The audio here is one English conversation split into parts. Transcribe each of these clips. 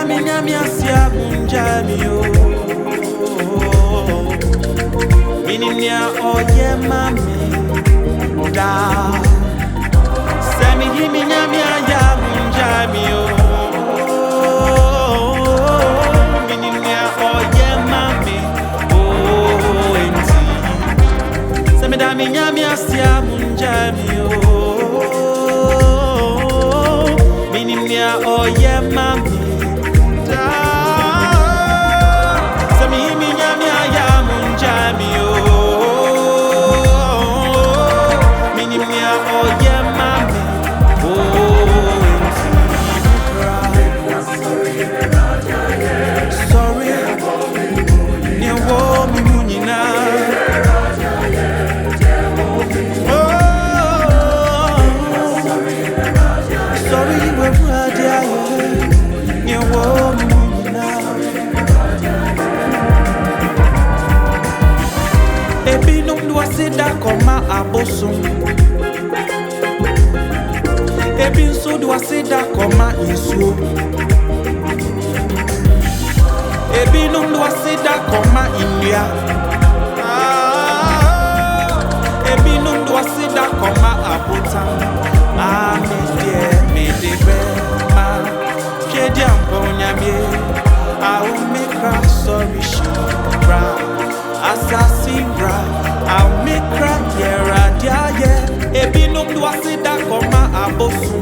minyami asia munjami o. Mininya oye mami da. Semi minyami aya munjami o. Mininya oye mami o enti. Semi da minyami asia munjami o. Mininya oye mami. Koma abosom ebi nso do aseda koma insuo ebi num do aseda koma inua ebi num do aseda koma abota me de ma kedi amponya me iamAdinkra sorry shira asasira iamAdinkra yera dia ebi num do aseda koma abosu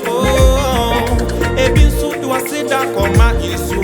oh ebi nso do aseda koma insu